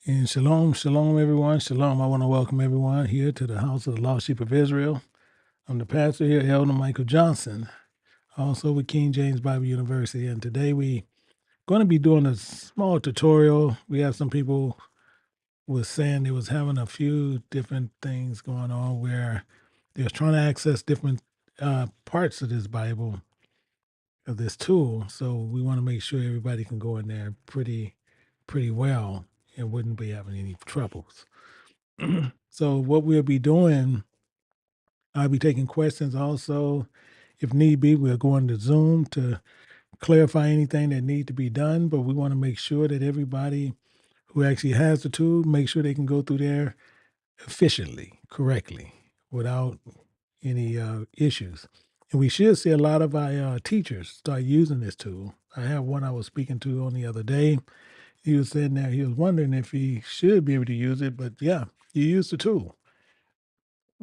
And shalom, shalom, everyone. Shalom. I want to welcome everyone here to the house of the Lost Sheep of Israel. I'm the pastor here, Elder Michael Johnson, also with King James Bible University. And today we're going to be doing a small tutorial. We have some people was saying they was having a few different things going on where they was trying to access different parts of this Bible, of this tool. So we want to make sure everybody can go in there pretty well and wouldn't be having any troubles. So what we'll be doing, I'll be taking questions also. If need be, we'll go into Zoom to clarify anything that need to be done, but we want to make sure that everybody who actually has the tool, make sure they can go through there efficiently, correctly, without any issues. And we should see a lot of our teachers start using this tool. I have one I was speaking to on the other day. He was sitting there, he was wondering if he should be able to use it, but yeah, you use the tool.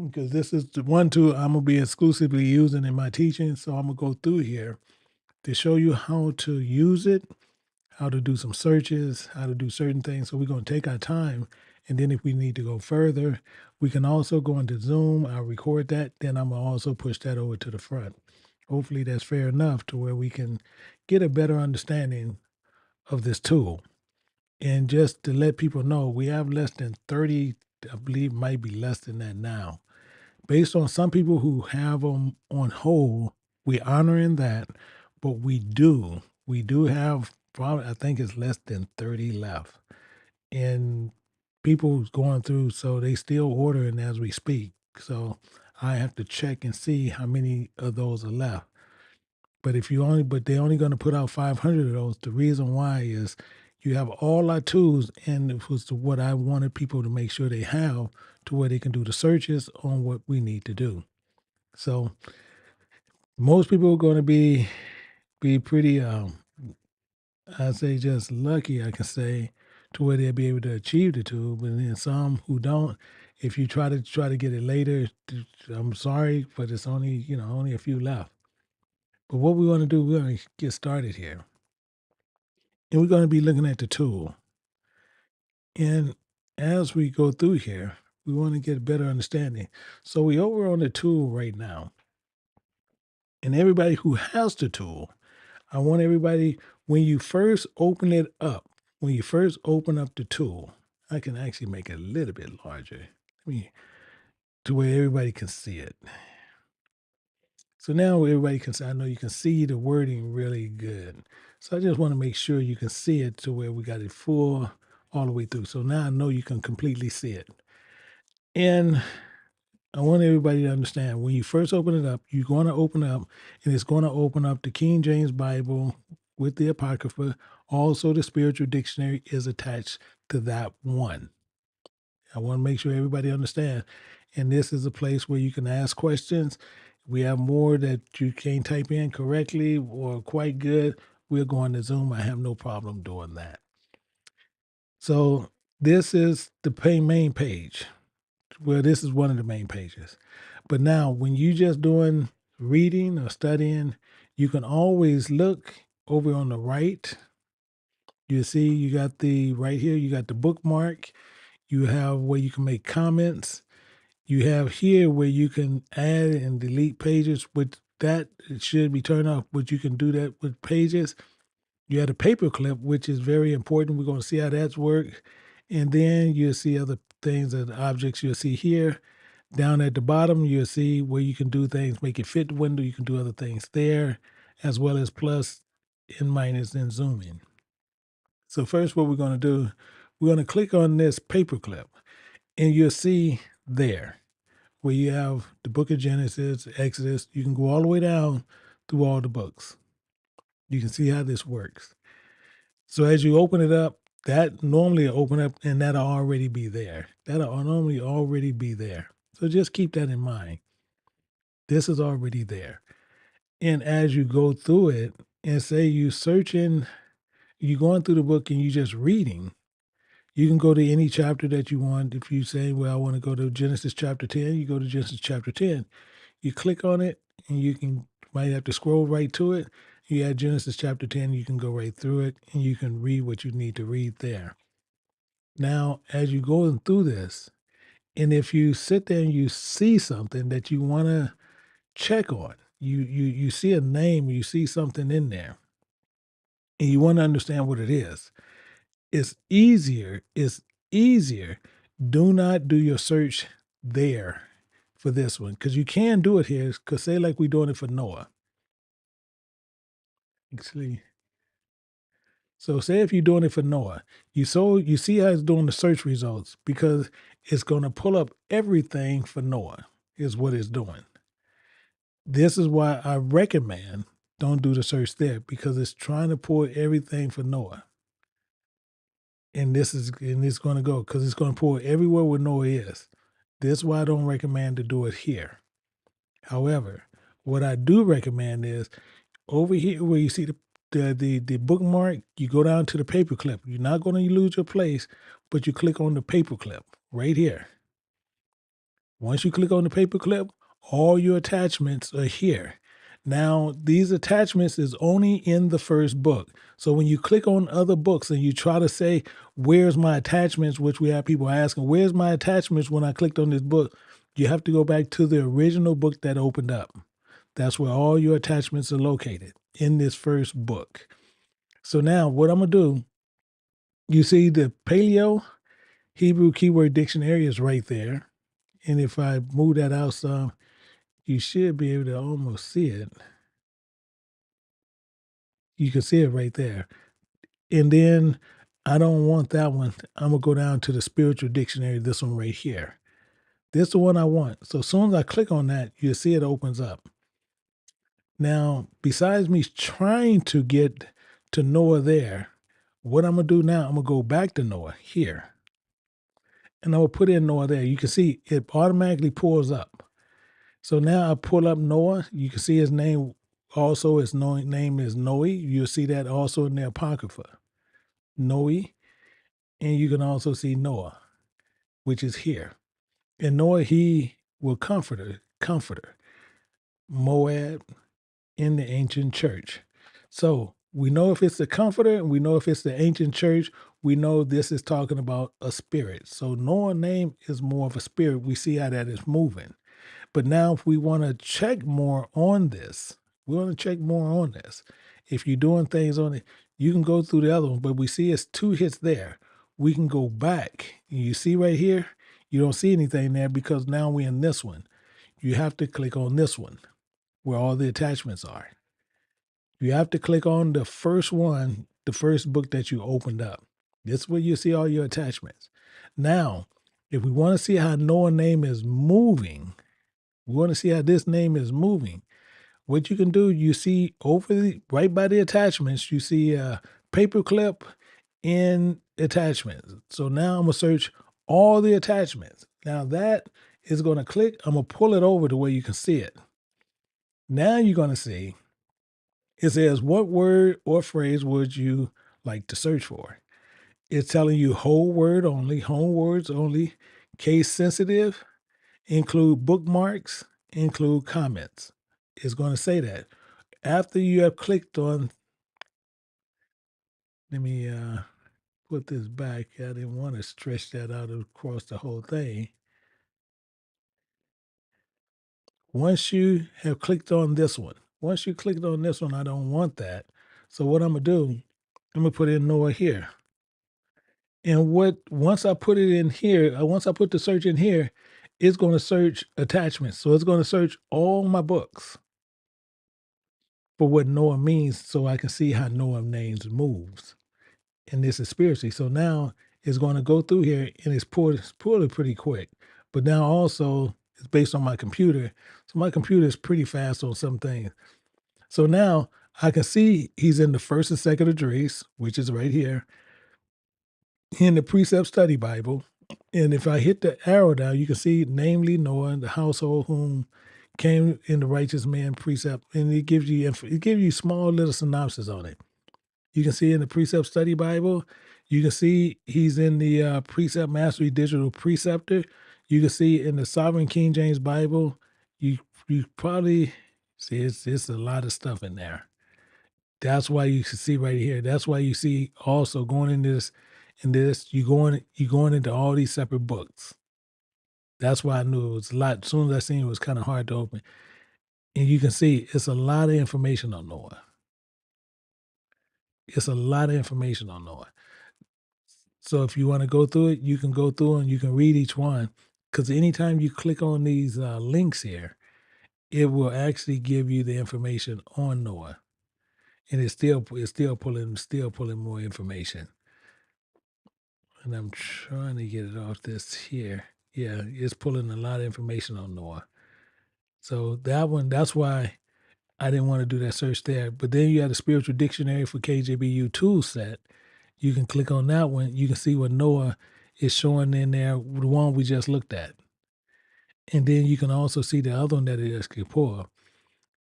Because this is the one tool I'm gonna be exclusively using in my teaching. So I'm gonna go through here to show you how to use it, how to do some searches, how to do certain things. So we're gonna take our time, and then if we need to go further, we can also go into Zoom. I'll record that, then I'm gonna also push that over to the front. Hopefully that's fair enough to where we can get a better understanding of this tool. And just to let people know, we have less than 30, I believe might be less than that now. Based on some people who have them on hold, we're honoring that, but we do have probably, I think it's less than 30 left. And people's going through, so they still ordering as we speak. So I have to check and see how many of those are left. But but they're only going to put out 500 of those. The reason why is you have all our tools, and it was what I wanted people to make sure they have to where they can do the searches on what we need to do. So most people are going to be pretty, I'd say just lucky, I can say, to where they'll be able to achieve the tool. But then some who don't, if you try to get it later, I'm sorry, but it's only only a few left. But what we want to do, we're going to get started here. And we're going to be looking at the tool. And as we go through here, we want to get a better understanding. So we over on the tool right now. And everybody who has the tool, I want everybody, when you first open it up, when you first open up the tool, I can actually make it a little bit larger. To where everybody can see it. So now everybody can see, I know you can see the wording really good. So I just want to make sure you can see it to where we got it full all the way through. So now I know you can completely see it. And I want everybody to understand when you first open it up, you're going to open up and it's going to open up the King James Bible with the Apocrypha. Also, the spiritual dictionary is attached to that one. I want to make sure everybody understands. And this is a place where you can ask questions. We have more that you can't type in correctly or quite good. We're going to Zoom. I have no problem doing that. So this is the main page. Well, this is one of the main pages. But now when you just doing reading or studying, you can always look over on the right. You see, you got the right here, you got the bookmark. You have where you can make comments. You have here where you can add and delete pages. With that, it should be turned off, but you can do that with pages. You have a paperclip, which is very important. We're going to see how that's work. And then you'll see other things and objects you'll see here. Down at the bottom, you'll see where you can do things, make it fit the window. You can do other things there, as well as plus and minus and zoom in. So first what we're going to do, we're going to click on this paperclip. And you'll see there where you have the book of Genesis, Exodus. You can go all the way down through all the books. You can see how this works. So as you open it up, that normally open up and that'll already be there. That'll normally already be there. So just keep that in mind. This is already there. And as you go through it and say you searching, you're going through the book and you just reading, you can go to any chapter that you want. If you say, well, I want to go to Genesis chapter 10, you go to Genesis chapter 10. You click on it and might have to scroll right to it. You add Genesis chapter 10, you can go right through it and you can read what you need to read there. Now, as you're going through this, and if you sit there and you see something that you want to check on, you see a name, you see something in there, and you want to understand what it is. It's easier. It's easier. Do not do your search there for this one because you can do it here. Because say like we're doing it for Noah. Actually, so say if you're doing it for Noah, you see how it's doing the search results because it's going to pull up everything for Noah is what it's doing. This is why I recommend don't do the search there because it's trying to pull everything for Noah. And it's going to go because it's going to pull everywhere where Noah is. This is why I don't recommend to do it here. However, what I do recommend is over here where you see the bookmark, you go down to the paperclip. You're not going to lose your place, but you click on the paperclip right here. Once you click on the paperclip, all your attachments are here. Now, these attachments is only in the first book. So when you click on other books and you try to say, where's my attachments, which we have people asking, where's my attachments when I clicked on this book? You have to go back to the original book that opened up. That's where all your attachments are located in this first book. So now what I'm going to do, you see the Paleo-Hebrew keyword dictionary is right there. And if I move that out some, you should be able to almost see it. You can see it right there. And then I don't want that one. I'm going to go down to the spiritual dictionary, this one right here. This is the one I want. So as soon as I click on that, you'll see it opens up. Now, besides me trying to get to Noah there, what I'm going to do now, I'm going to go back to Noah here. And I'm going to put in Noah there. You can see it automatically pulls up. So now I pull up Noah. You can see his name also. His name is Noe. You'll see that also in the Apocrypha. Noe. And you can also see Noah, which is here. And Noah, he will comforter, Moab in the ancient church. So we know if it's the comforter, and we know if it's the ancient church, we know this is talking about a spirit. So Noah's name is more of a spirit. We see how that is moving. But now if we want to check more on this, we want to check more on this. If you're doing things on it, you can go through the other one, but we see it's 2 hits there. We can go back. You see right here, you don't see anything there because now we're in this one. You have to click on this one where all the attachments are. You have to click on the first one, the first book that you opened up. This is where you see all your attachments. Now, if we want to see how Noah's name is moving, we want to see how this name is moving. What you can do, you see right by the attachments, you see a paperclip in attachments. So now I'm going to search all the attachments. Now that is going to click. I'm going to pull it over to where you can see it. Now you're going to see it says, what word or phrase would you like to search for? It's telling you whole words only, case sensitive, include bookmarks, include comments. It's going to say that. After you have clicked on, let me put this back. I didn't want to stretch that out across the whole thing. Once you have clicked on this one, I don't want that. So what I'm going to do, I'm going to put in Noah here. And once I put it in here, once I put the search in here, it's going to search attachments. So it's going to search all my books for what Noah means so I can see how Noah names moves. And this is spiritually. So now it's going to go through here and it's pulled it pretty quick. But now also it's based on my computer. So my computer is pretty fast on some things. So now I can see he's in the first and second Esdras, which is right here, in the Precept Study Bible. And if I hit the arrow down, you can see, namely Noah, the household whom came in the righteous man precept, and it gives you small little synopsis on it. You can see in the Precept Study Bible, you can see he's in the Precept Mastery Digital Preceptor. You can see in the Sovereign King James Bible, you probably see it's a lot of stuff in there. That's why you can see right here. That's why you see also going in this And this, you going into all these separate books. That's why I knew it was a lot. As soon as I seen it was kind of hard to open. And you can see it's a lot of information on Noah. It's a lot of information on Noah. So if you want to go through it, you can go through and you can read each one. Because anytime you click on these links here, it will actually give you the information on Noah, and it's still pulling more information. And I'm trying to get it off this here. Yeah, it's pulling a lot of information on Noah. So that one, that's why I didn't want to do that search there. But then you have the spiritual dictionary for KJBU Tools set. You can click on that one. You can see what Noah is showing in there, the one we just looked at. And then you can also see the other one that is Kippur.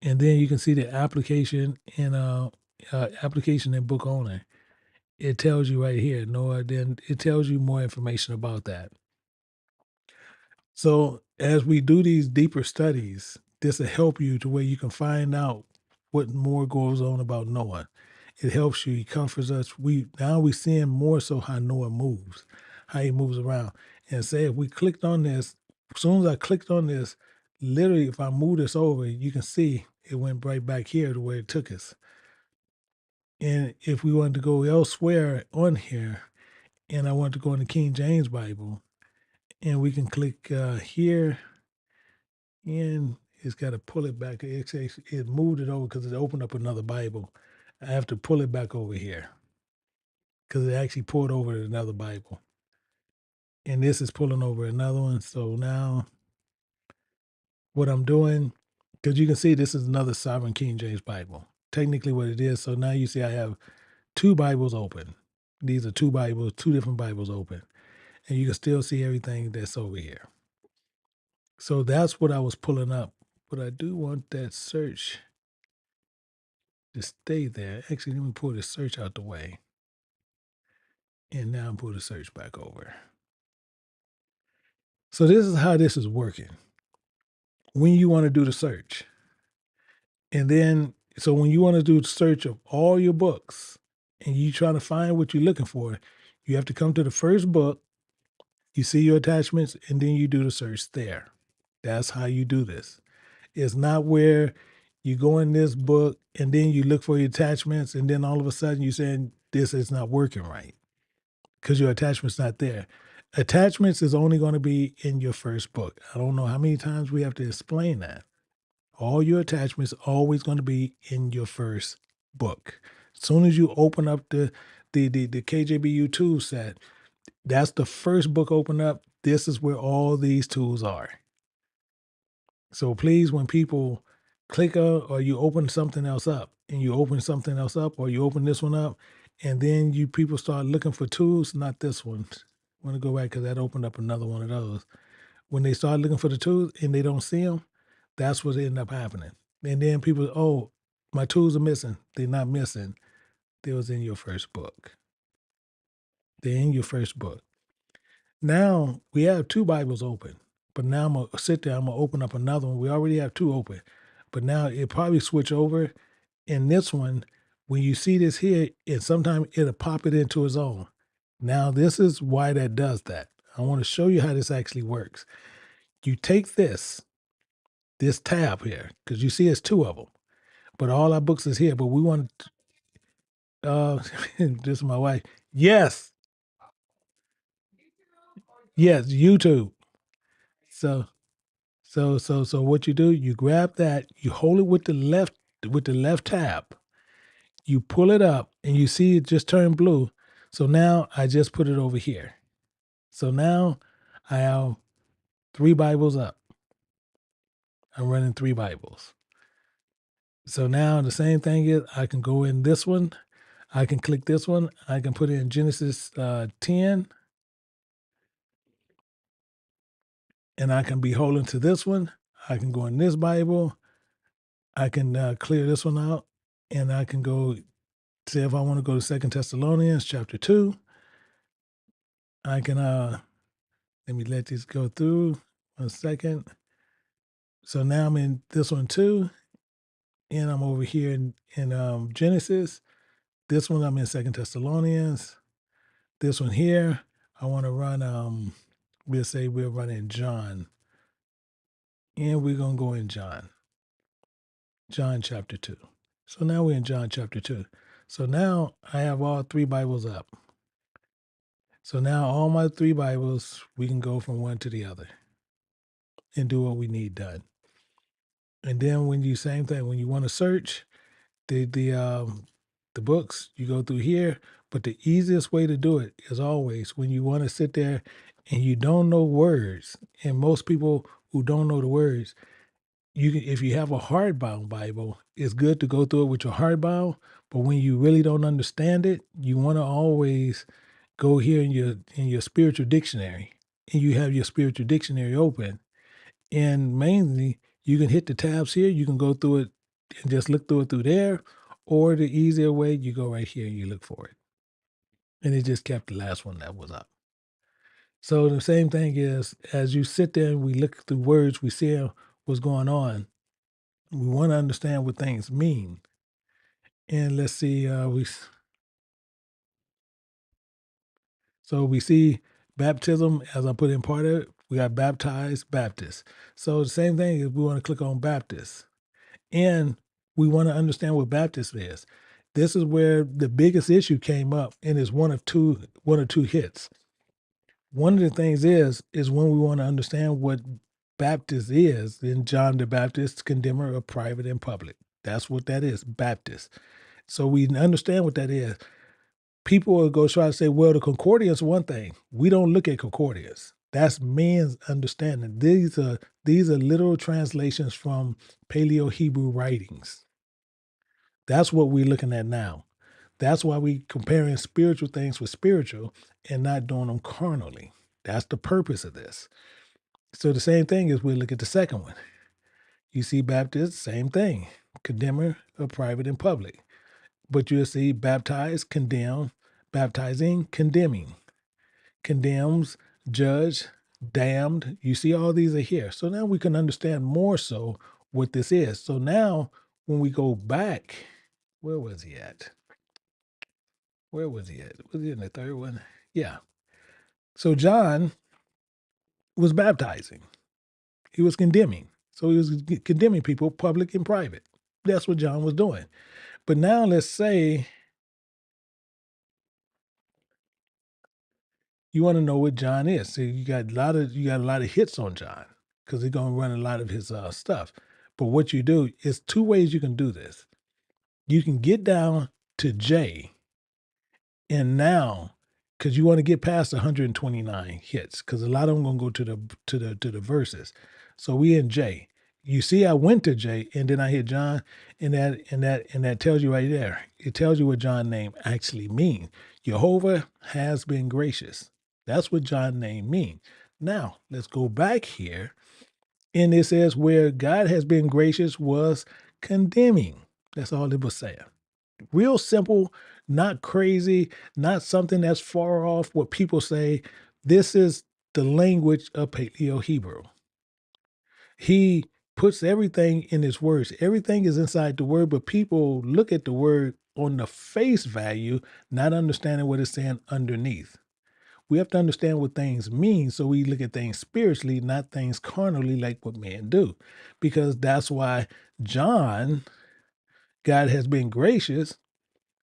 And then you can see the application and book owner. It tells you right here, Noah. Then it tells you more information about that. So as we do these deeper studies, this will help you to where you can find out what more goes on about Noah. It helps you. He comforts us. We seeing more so how Noah moves, how he moves around. And say if we clicked on this, as soon as I clicked on this, literally if I move this over, you can see it went right back here to where it took us. And if we wanted to go elsewhere on here, and I want to go in the King James Bible, and we can click here, and it's got to pull it back. It moved it over because it opened up another Bible. I have to pull it back over here because it actually pulled over another Bible. And this is pulling over another one. So now what I'm doing, because you can see this is another Sovereign King James Bible. Technically what it is. So now you see I have two Bibles open. These are two Bibles, two different Bibles open. And you can still see everything that's over here. So that's what I was pulling up. But I do want that search to stay there. Actually, let me pull the search out the way. And now pull the search back over. So this is how this is working. When you want to do the search. And then, so when you want to do the search of all your books and you trying to find what you're looking for, you have to come to the first book, you see your attachments, and then you do the search there. That's how you do this. It's not where you go in this book and then you look for your attachments and then all of a sudden you're saying this is not working right because your attachment's not there. Attachments is only going to be in your first book. I don't know how many times we have to explain that. All your attachments always going to be in your first book. As soon as you open up the KJBU tool set, that's the first book open up. This is where all these tools are. So please, when people click on or you open something else up and you open something else up or you open this one up and then you people start looking for tools, not this one. I want to go back because that opened up another one of those. When they start looking for the tools and they don't see them, that's what ended up happening. And then people, oh, my tools are missing. They're not missing. They was in your first book. They're in your first book. Now we have two Bibles open, but now I'm gonna sit there. I'm gonna open up another one. We already have two open, but now it probably switch over. In this one, when you see this here, and sometimes it'll pop it into its own. Now this is why that does that. I want to show you how this actually works. You take this tab here because you see it's two of them, but all our books is here. But we want, this is my wife. Yes, yes, YouTube. So So what you do, you grab that, you hold it with the left tab, you pull it up, and you see it just turn blue. So now I just put it over here. So now I have three Bibles up. I'm running three Bibles. So now the same thing is I can go in this one, I can click this one, I can put in Genesis 10, and I can be holding to this one. I can go in this Bible, I can clear this one out, and I can go. Say if I want to go to Second Thessalonians chapter 2, I can let me let this go through 1 second. So now I'm in this one too, and I'm over here in Genesis. This one I'm in Second Thessalonians. This one here, I want to run, we'll say we're running John. And we're going to go in John chapter 2. So now we're in John chapter 2. So now I have all 3 Bibles up. So now all my 3 Bibles, we can go from one to the other and do what we need done. And then when you, same thing, when you want to search the books, you go through here. But the easiest way to do it is always when you want to sit there and you don't know words. And most people who don't know the words, you can, if you have a hardbound Bible, it's good to go through it with your hardbound. But when you really don't understand it, you want to always go here in your spiritual dictionary, and you have your spiritual dictionary open. And mainly, you can hit the tabs here. You can go through it and just look through it through there, or the easier way, you go right here and you look for it. And it just kept the last one that was up. So the same thing is, as you sit there and we look through words, we see what's going on. We want to understand what things mean. And let's see, so we see baptism, as I put in part of it, we got baptized, Baptist. So the same thing is we want to click on Baptist. And we want to understand what Baptist is. This is where the biggest issue came up, and it's one or two hits. One of the things is when we want to understand what Baptist is, then John the Baptist, condemner of private and public. That's what that is, Baptist. So we understand what that is. People will go try to say, well, the concordance is one thing. We don't look at concordance. That's man's understanding. These are literal translations from Paleo-Hebrew writings. That's what we're looking at now. That's why we comparing spiritual things with spiritual and not doing them carnally. That's the purpose of this. So the same thing is we look at the second one. You see Baptist, same thing. Condemner of private and public. But you'll see baptized, condemn, baptizing, condemning. Condemns, judge, damned. You see all these are here. So now we can understand more so what this is. So now when we go back, where was he at? Where was he at? Was he in the third one? Yeah. So John was baptizing. He was condemning. So he was condemning people, public and private. That's what John was doing. But now let's say you want to know what John is. So you got a lot of hits on John because he's gonna run a lot of his stuff. But what you do is 2 ways you can do this. You can get down to J, and now because you want to get past 129 hits, because a lot of them gonna go to the verses. So we in J. You see, I went to J, and then I hit John, and that tells you right there. It tells you what John's name actually means. Jehovah has been gracious. That's what John's name means. Now let's go back here, and it says where God has been gracious was condemning. That's all it was saying. Real simple, not crazy, not something that's far off what people say. This is the language of Paleo-Hebrew. He puts everything in his words. Everything is inside the word, but people look at the word on the face value, not understanding what it's saying underneath. We have to understand what things mean, so we look at things spiritually, not things carnally like what men do. Because that's why John, God has been gracious,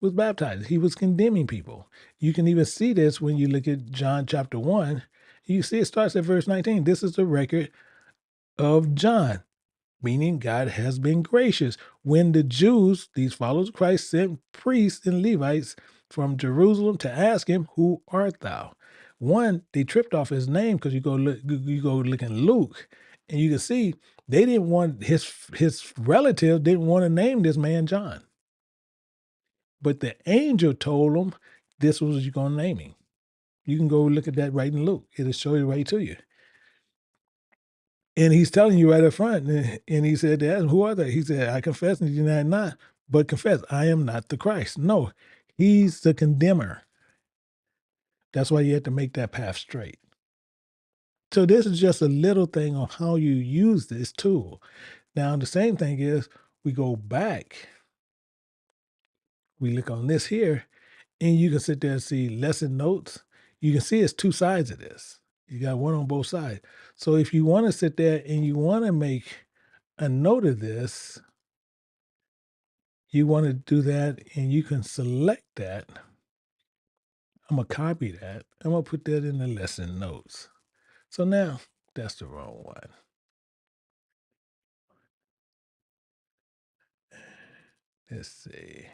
was baptized. He was condemning people. You can even see this when you look at John chapter 1. You see it starts at verse 19. This is the record of John, meaning God has been gracious. When the Jews, these followers of Christ, sent priests and Levites from Jerusalem to ask him, "Who art thou?" One, they tripped off his name because you go look in Luke, and you can see they didn't want his relative didn't want to name this man John. But the angel told him this was what you're going to name him. You can go look at that right in Luke. It'll show you right to you. And he's telling you right up front. And he said, "Who are they?" He said, "I confess and deny not, but confess, I am not the Christ." No, he's the condemner. That's why you have to make that path straight. So this is just a little thing on how you use this tool. Now, the same thing is we go back, we look on this here, And you can sit there and see lesson notes. You can see it's two sides of this. You got one on both sides. So if you want to sit there and you want to make a note of this, you want to do that and you can select that. I'm going to copy that. I'm going to put that in the lesson notes. So now that's the wrong one. Let's see.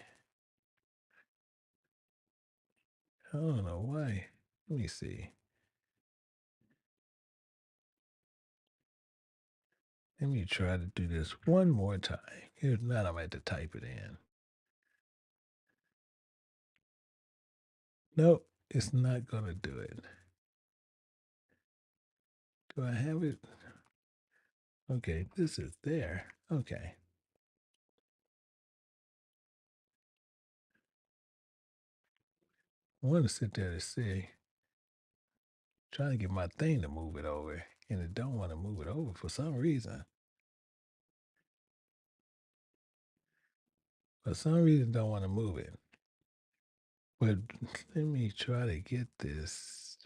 I don't know why. Let me see. Let me try to do this one more time. If not, I might have to type it in. Nope, it's not going to do it. Do I have it? Okay, this is there. Okay. I want to sit there to see. Trying to get my thing to move it over, and it don't want to move it over for some reason. For some reason, don't want to move it. But let me try to get this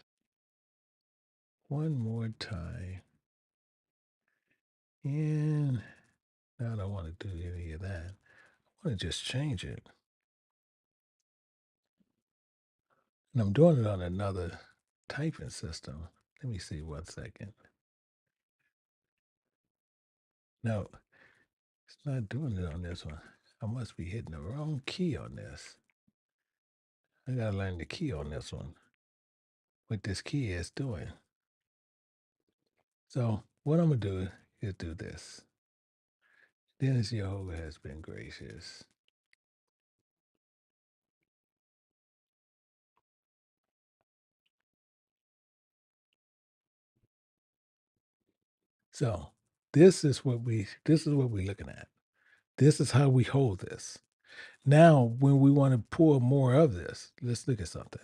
one more time. And now I don't want to do any of that. I want to just change it. And I'm doing it on another typing system. Let me see 1 second. No, it's not doing it on this one. I must be hitting the wrong key on this. I gotta learn the key on this one. What this key is doing. So what I'm gonna do is do this. Dennis Jehovah has been gracious. So this is what we're looking at. This is how we hold this. Now, when we want to pull more of this, let's look at something.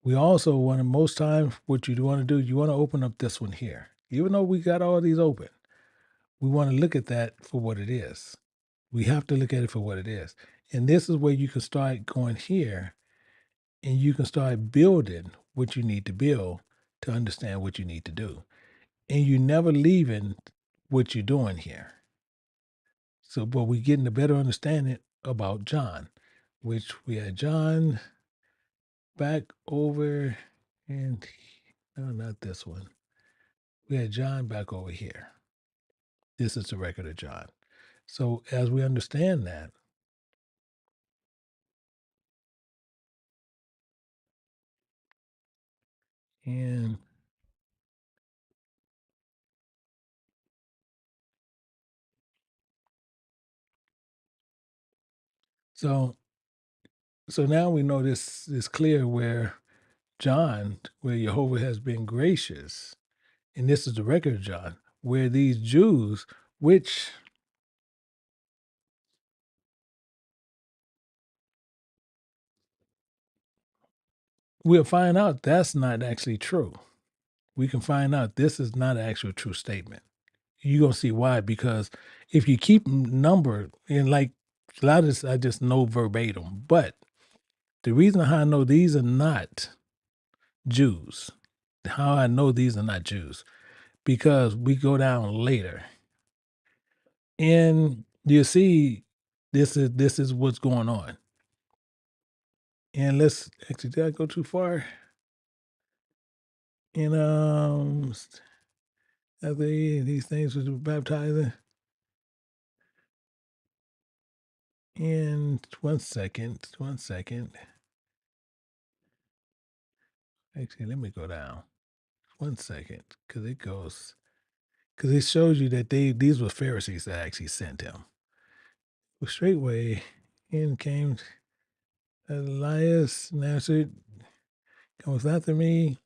We also want to, most times, what you want to do, you want to open up this one here. Even though we got all these open, we want to look at that for what it is. We have to look at it for what it is. And this is where you can start going here and you can start building what you need to build to understand what you need to do. And you're never leaving what you're doing here. So, but we're getting a better understanding about John, which we had John back over, and no, not this one. We had John back over here. This is the record of John. So, as we understand that, and so, so now we know this is clear where John, where Jehovah has been gracious, and this is the record of John, where these Jews, which we'll find out that's not actually true. We can find out this is not an actual true statement. You're gonna see why, because if you keep number and like a lot of this I just know verbatim, but the reason how I know these are not Jews, how I know these are not Jews, because we go down later and you see this is what's going on. And let's actually, did I go too far? And after these things was baptizing. And 1 second, 1 second. Actually, let me go down 1 second, because it shows you that these were Pharisees that actually sent him. Well, straightway in came Elias Nazareth, comes after me,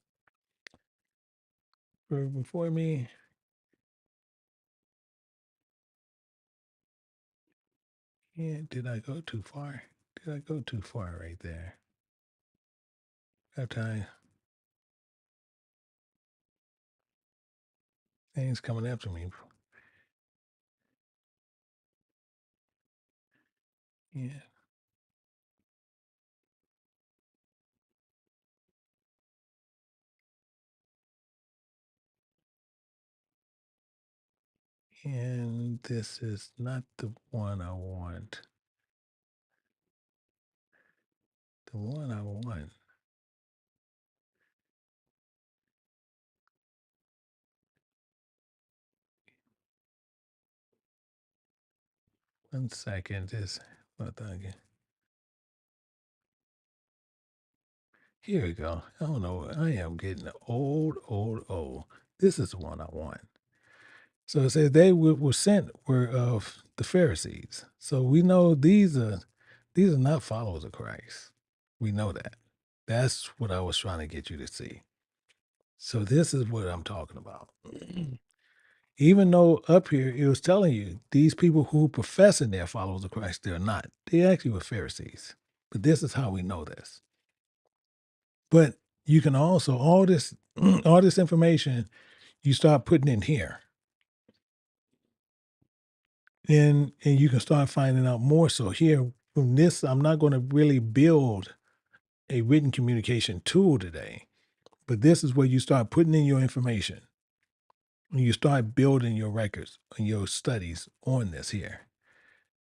for before me. Yeah, did I go too far? Did I go too far right there? Baptized. Things coming after me. Yeah. And this is not the one I want. The one I want. 1 second. Just hold on again. Here we go. I don't know. I am getting old. This is the one I want. So it says they were sent were of the Pharisees. So we know these are not followers of Christ. We know that. That's what I was trying to get you to see. So this is what I'm talking about. Even though up here it was telling you these people who professing they're followers of Christ, they're not. They actually were Pharisees. But this is how we know this. But you can also all this all this information you start putting in here. And you can start finding out more. So here from this, I'm not going to really build a written communication tool today, but this is where you start putting in your information and you start building your records and your studies on this here.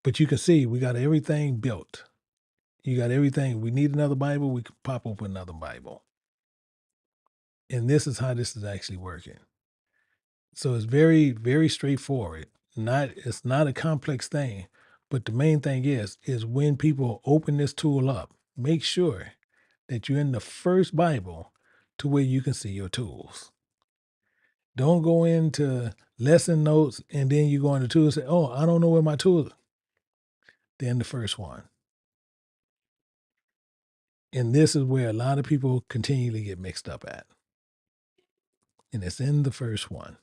But you can see we got everything built. You got everything. We need another Bible, we can pop open another Bible. And this is how this is actually working. So it's very, very straightforward. It's not a complex thing. But the main thing is when people open this tool up, make sure that you're in the first Bible to where you can see your tools. Don't go into lesson notes and then you go into tools and say, oh, I don't know where my tools are. Then the first one. And this is where a lot of people continually get mixed up at. And it's in the first one.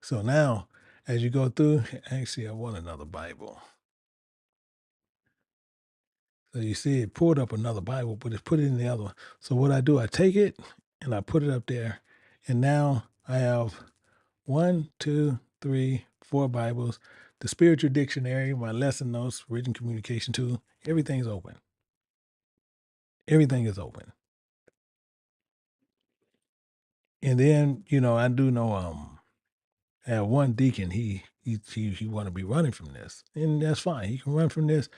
So now, as you go through, actually, I want another Bible. So you see, it pulled up another Bible, but it put it in the other one. So what I do, I take it and I put it up there. And now I have 1, 2, 3, 4 Bibles, the spiritual dictionary, my lesson notes, written communication tool, everything's open. Everything is open. And then, I do know I have one deacon, he want to be running from this. And that's fine. He can run from this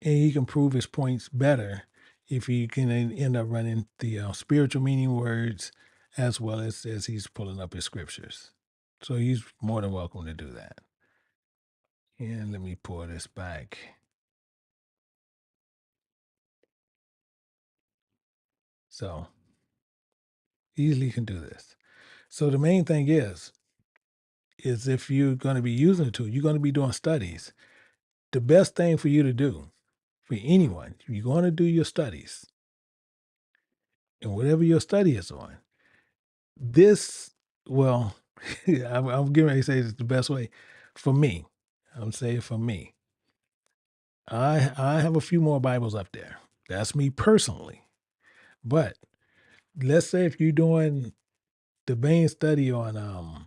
and he can prove his points better if he can end up running the spiritual meaning words as well as he's pulling up his scriptures. So he's more than welcome to do that. And let me pull this back. So easily can do this. So the main thing is if you're going to be using the tool, you're going to be doing studies. The best thing for you to do for anyone, if you're going to do your studies and whatever your study is on, this, well, I'm getting ready to say it's the best way for me. I'm saying for me. I have a few more Bibles up there. That's me personally. But let's say if you're doing the main study on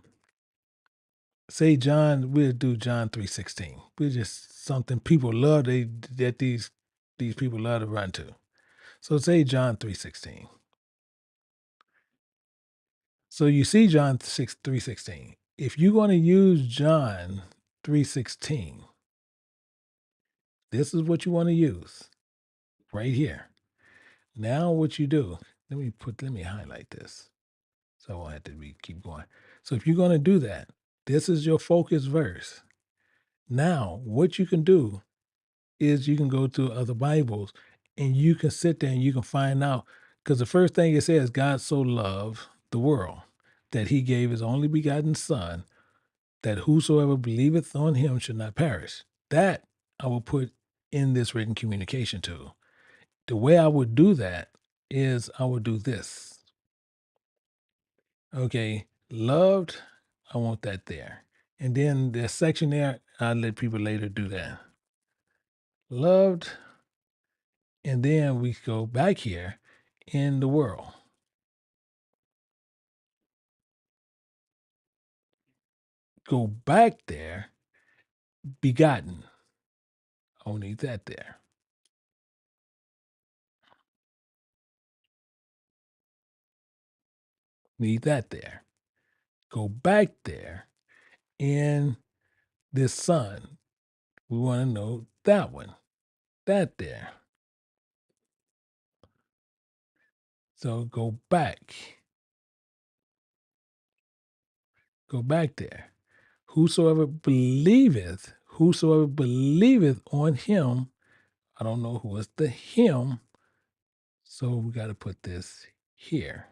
say John, we'll do John 3:16. We're just something people love that these people love to run to. So say John 3:16. So you see John 3:16. If you're going to use John 3:16, this is what you want to use right here. Now what you do, let me highlight this. So I won't have to keep going. So if you're going to do that, this is your focus verse. Now, what you can do is you can go to other Bibles and you can sit there and you can find out. Because the first thing it says, God so loved the world that he gave his only begotten Son, that whosoever believeth on him should not perish. That I will put in this written communication tool. The way I would do that is I would do this. Okay, loved, I want that there. And then the section there, I'll let people later do that. Loved, and then we go back here in the world. Go back there, begotten. I will need that there. Need that there. Go back there. in this sun. We want to know that one, that there. So go back there. Whosoever believeth on him, I don't know who is the him, so we got to put this here.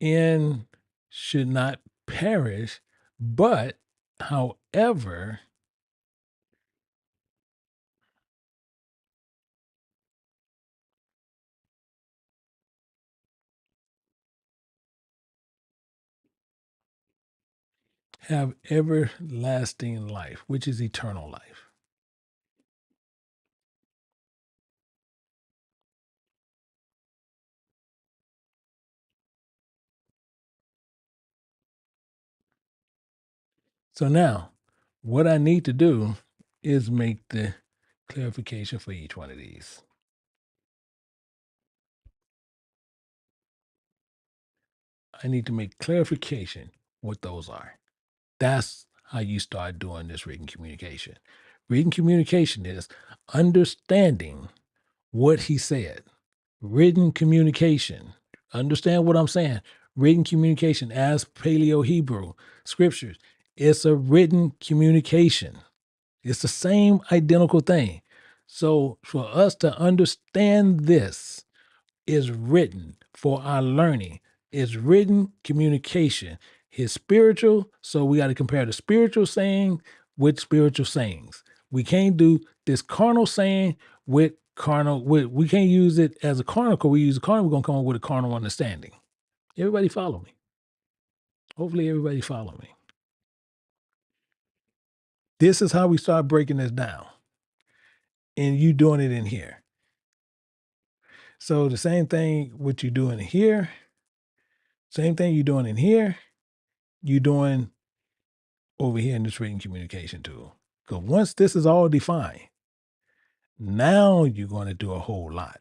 And should not perish, but however, have everlasting life, which is eternal life. So now, what I need to do is make the clarification for each one of these. I need to make clarification what those are. That's how you start doing this written communication. Written communication is understanding what he said. Written communication. Understand what I'm saying. Written communication as Paleo-Hebrew scriptures. It's a written communication. It's the same identical thing. So for us to understand this is written for our learning. It's written communication. His spiritual, so we got to compare the spiritual saying with spiritual sayings. We can't do this carnal saying with carnal. We can't use it as a carnal. Because we use a carnal, we're going to come up with a carnal understanding. Everybody follow me. Hopefully everybody follow me. This is how we start breaking this down. And you doing it in here. So the same thing what you're doing here, same thing you're doing in here, you're doing over here in this written communication tool. Because once this is all defined, now you're going to do a whole lot.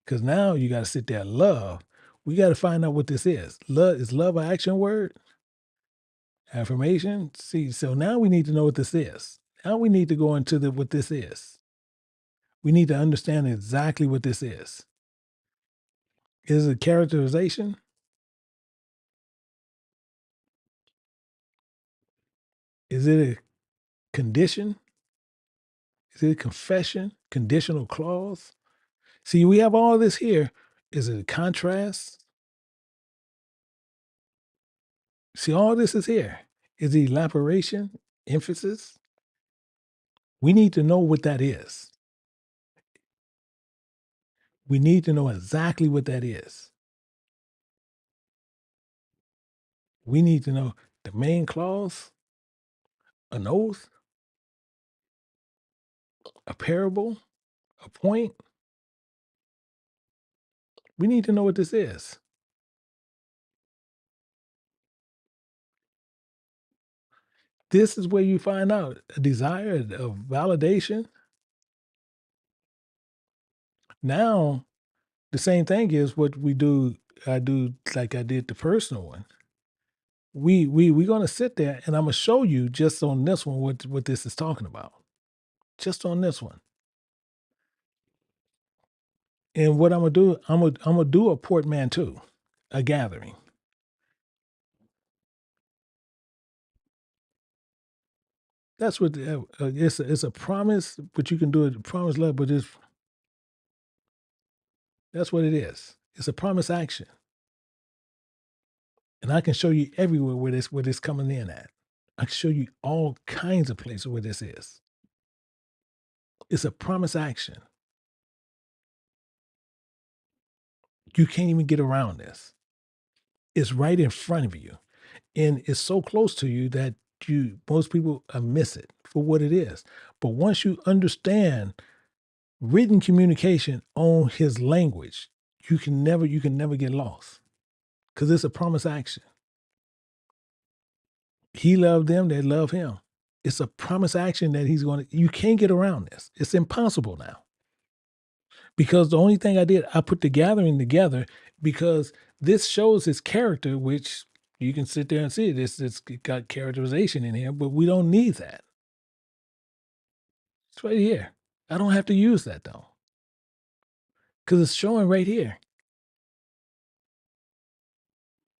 Because now you got to sit there, love. We got to find out what this is. Love is love an action word? Affirmation? See, so now we need to know what this is. Now we need to go into what this is. We need to understand exactly what this is. Is it characterization? Is it a condition? Is it a confession? Conditional clause? See, we have all this here. Is it a contrast? See, all this is here. Is it elaboration? Emphasis? We need to know what that is. We need to know exactly what that is. We need to know the main clause, an oath, a parable, a point. We need to know what this is. This is where you find out a desire of validation. Now, the same thing is what we do. I do like I did the personal one. We're gonna sit there and I'm gonna show you just on this one what this is talking about. Just on this one. And what I'm gonna do, I'm gonna do a portmanteau, a gathering. That's what it's a promise, but you can do it promise love, but that's what it is. It's a promise action, and I can show you everywhere where this coming in at. I can show you all kinds of places where this is. It's a promise action. You can't even get around this. It's right in front of you, and it's so close to you that most people miss it for what it is. But once you understand written communication on his language, you can never get lost because it's a promise action. He loved them, they love him. It's a promise action that he's going to, you can't get around this. It's impossible now Because the only thing I did, I put the gathering together because this shows his character, which you can sit there and see it. It's got characterization in here, but we don't need that. It's right here. I don't have to use that though, because it's showing right here.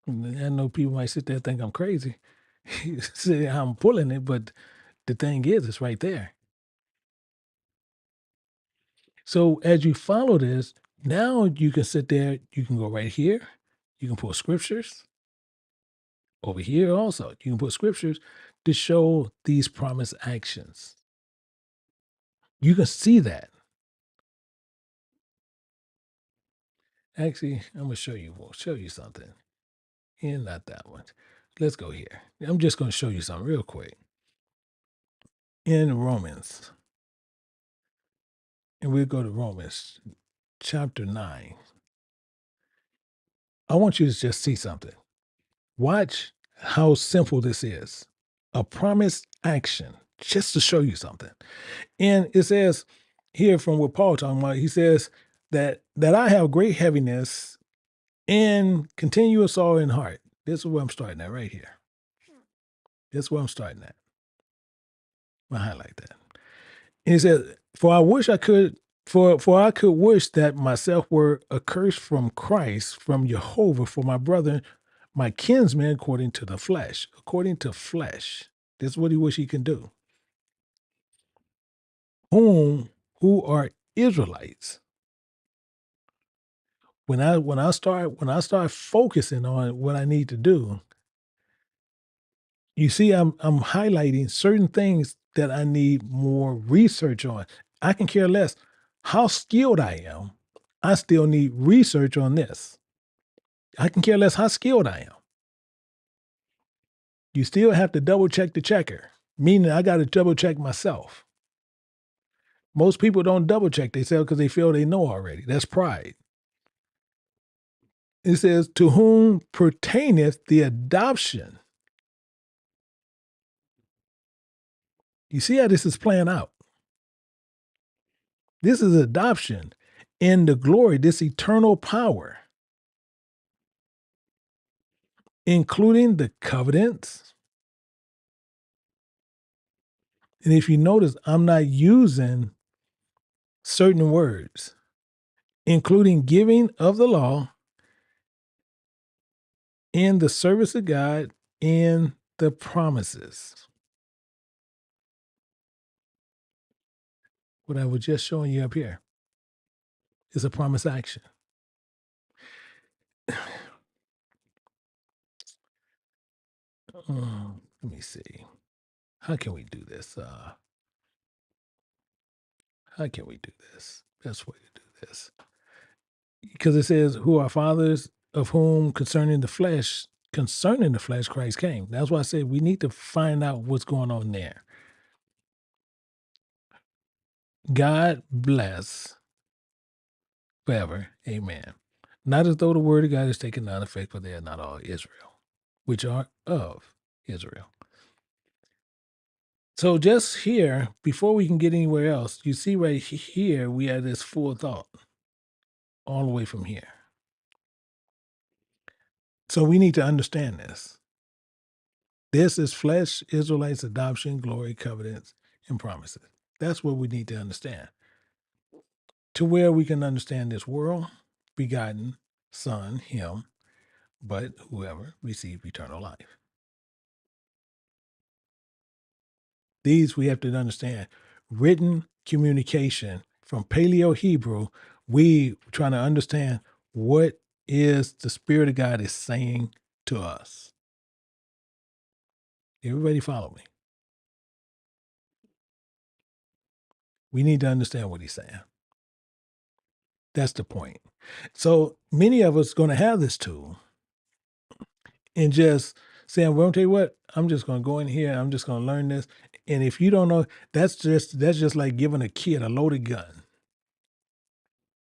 And I know people might sit there and think I'm crazy. See how I'm pulling it, but the thing is, it's right there. So as you follow this, now you can sit there, you can go right here, you can pull scriptures. Over here also, you can put scriptures to show these promised actions. You can see that. Actually, I'm gonna show you something. And not that one. Let's go here. I'm just gonna show you something real quick. In Romans, and we'll go to Romans chapter 9. I want you to just see something. Watch how simple this is. A promised action, just to show you something. And it says here from what Paul talking about, he says that I have great heaviness and continuous sorrow in heart. This is where I'm starting at right here. This is where I'm starting at. I highlight that. And he says, for I wish I could, for I could wish that myself were accursed from Christ, from Jehovah, for my brother, my kinsman, according to the flesh. According to flesh. This is what he wish he can do. Who are Israelites. When I start focusing on what I need to do, you see, I'm highlighting certain things that I need more research on. I can care less how skilled I am. I still need research on this. I can care less how skilled I am. You still have to double check the checker, meaning I got to double check myself. Most people don't double check themselves because they feel they know already. That's pride. It says, to whom pertaineth the adoption. You see how this is playing out? This is adoption in the glory, this eternal power, including the covenants. And if you notice, I'm not using certain words, including giving of the law in the service of God and the promises. What I was just showing you up here is a promise action. Let me see. How can we do this? How can we do this? Best way to do this. Because it says, who are fathers of whom concerning the flesh, Christ came. That's why I said we need to find out what's going on there. God bless forever. Amen. Not as though the word of God is taken none effect, for they are not all Israel, which are of Israel. So just here, before we can get anywhere else, you see right here, we have this full thought all the way from here. So we need to understand this. This is flesh, Israelites, adoption, glory, covenants, and promises. That's what we need to understand. To where we can understand this world, begotten, Son, Him, but whoever received eternal life. These we have to understand. Written communication from Paleo-Hebrew, we trying to understand what is the Spirit of God is saying to us. Everybody follow me. We need to understand what he's saying. That's the point. So many of us going to have this tool and just saying, well, I'll tell you what, I'm just going to go in here. I'm just going to learn this. And if you don't know, that's just like giving a kid a loaded gun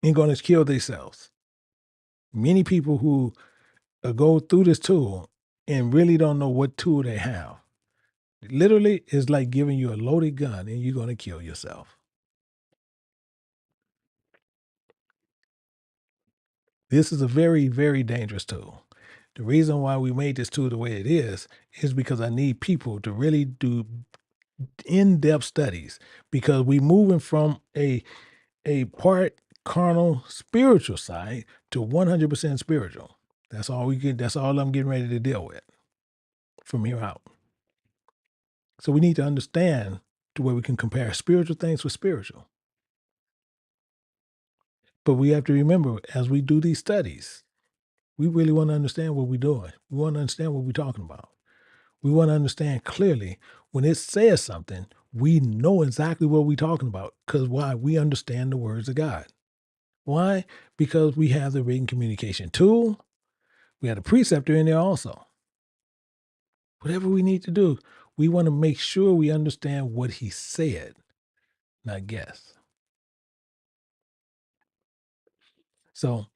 and going to kill themselves. Many people who go through this tool and really don't know what tool they have. Literally, it's like giving you a loaded gun and you're going to kill yourself. This is a very, very dangerous tool. The reason why we made this tool the way it is because I need people to really do in-depth studies, because we moving from a part carnal spiritual side to 100% spiritual. That's all I'm getting ready to deal with from here out. So we need to understand to where we can compare spiritual things with spiritual. But we have to remember, as we do these studies, we really want to understand what we're doing. We want to understand what we're talking about. We want to understand clearly when it says something, we know exactly what we're talking about. Because why? We understand the words of God. Why? Because we have the written communication tool. We have a preceptor in there also. Whatever we need to do, we want to make sure we understand what he said, not guess. So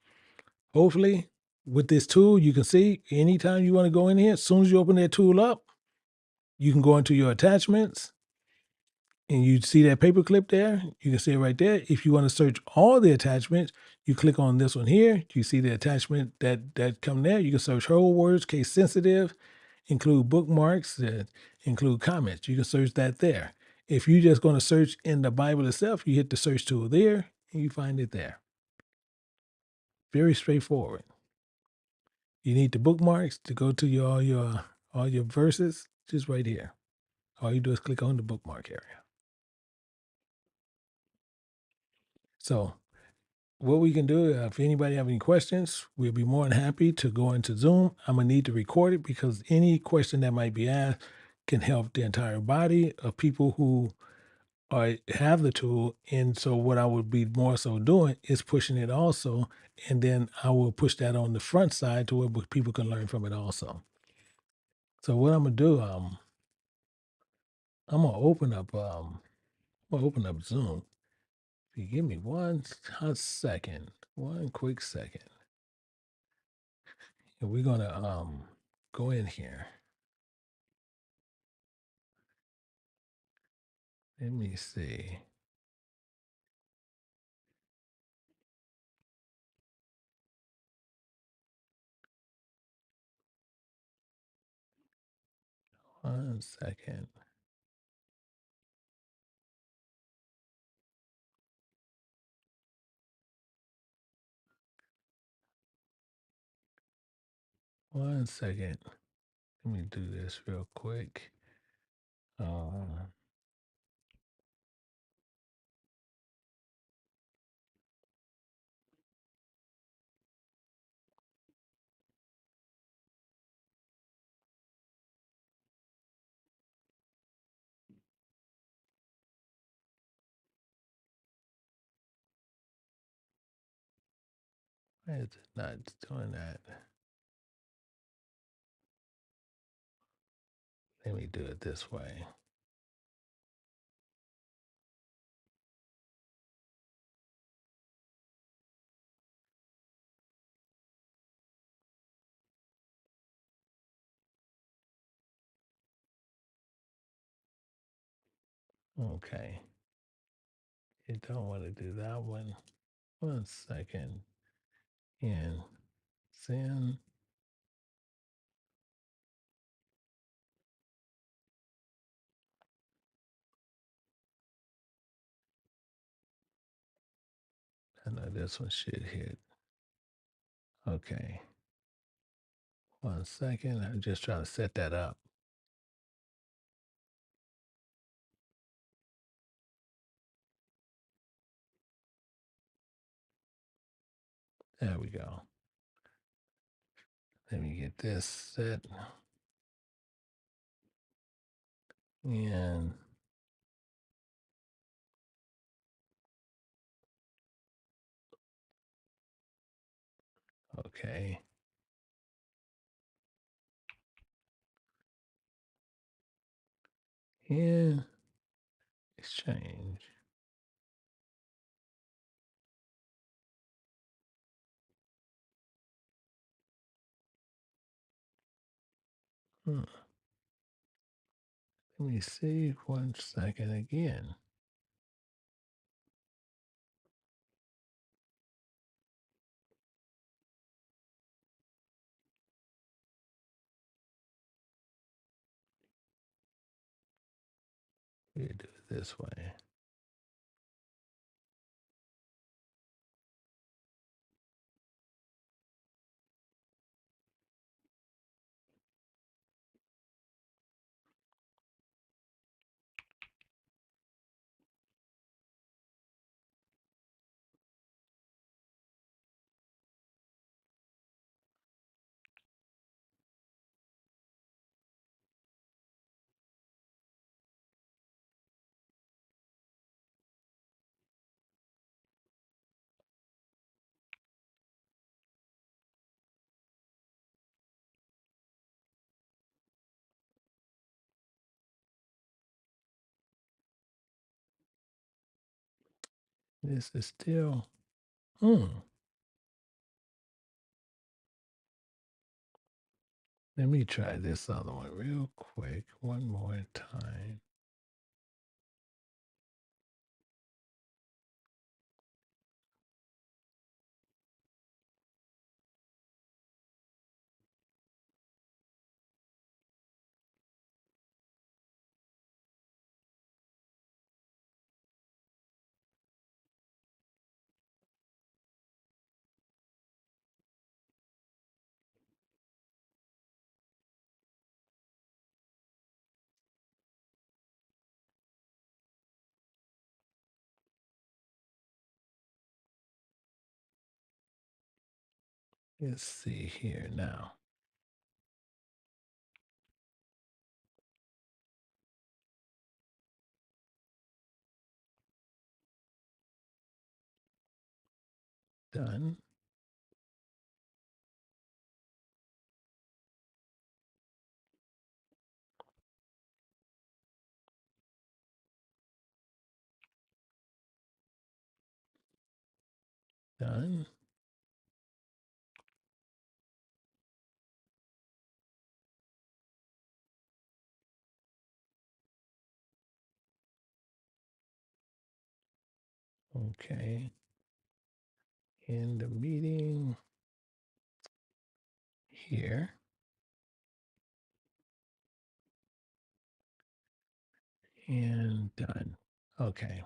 hopefully with this tool, you can see anytime you want to go in here, as soon as you open that tool up, you can go into your attachments and you see that paperclip there. You can see it right there. If you want to search all the attachments, you click on this one here. You see the attachment that come there. You can search whole words, case sensitive, include bookmarks, include comments. You can search that there. If you're just going to search in the Bible itself, you hit the search tool there and you find it there. Very straightforward. You need the bookmarks to go to all your verses, just right here. All you do is click on the bookmark area. So what we can do, if anybody have any questions, we'll be more than happy to go into Zoom. I'm gonna need to record it because any question that might be asked can help the entire body of people who have the tool. And so what I would be more so doing is pushing it also, and then I will push that on the front side to where people can learn from it also. So what I'm gonna do, I'm gonna open up Zoom. If you give me one hot second, one quick second. And we're gonna go in here. Let me see. One second. One second. Let me do this real quick. Uh, why is it not doing that? Let me do it this way. Okay. You don't want to do that one. One second. And send. I know this one should hit. Okay. One second. I'm just trying to set that up. There we go. Let me get this set. And okay. And exchange. Hmm. Let me see 1 second again. We do it this way. This is still, Let me try this other one real quick, one more time. Let's see here now. Done. Done. Okay. In the meeting here. And done. Okay.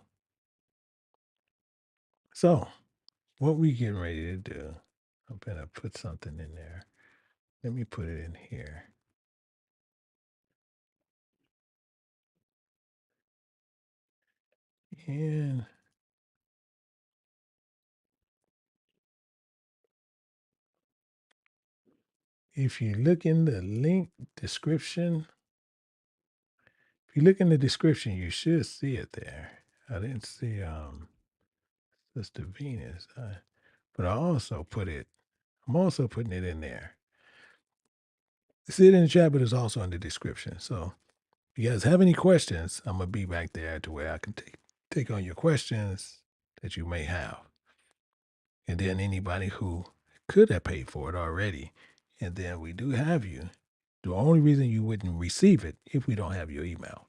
So what we getting ready to do, I'm going to put something in there. Let me put it in here. And if you look in the link description, if you look in the description, you should see it there. I didn't see Sister Venus, but I'm also putting it in there. See it in the chat, but it's also in the description. So if you guys have any questions, I'm gonna be back there to where I can take on your questions that you may have. And then anybody who could have paid for it already, and then we do have you. The only reason you wouldn't receive it if we don't have your email.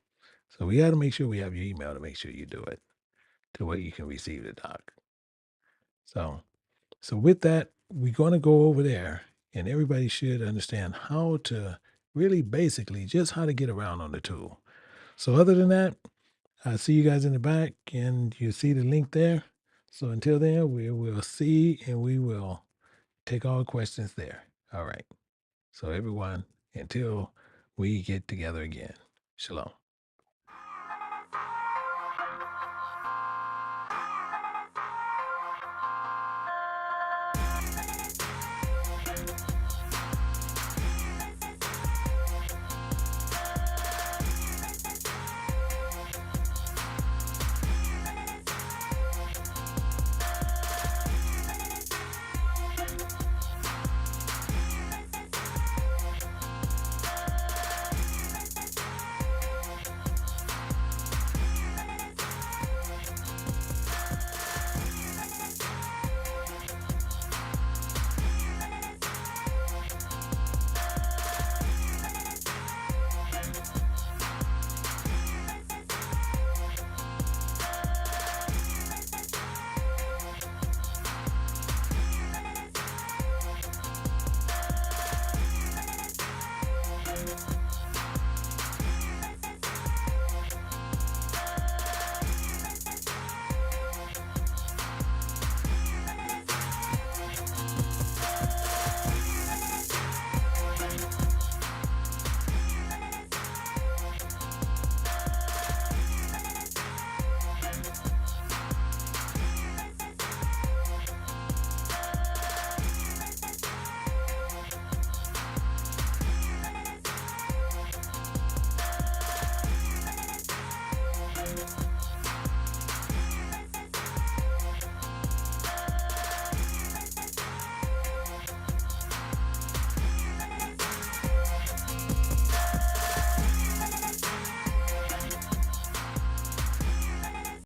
So we got to make sure we have your email to make sure you do it to where you can receive the doc. So with that, we're going to go over there, and everybody should understand how to really basically just how to get around on the tool. So other than that, I see you guys in the back, and you see the link there. So until then, we will see, and we will take all questions there. All right. So everyone, until we get together again, shalom.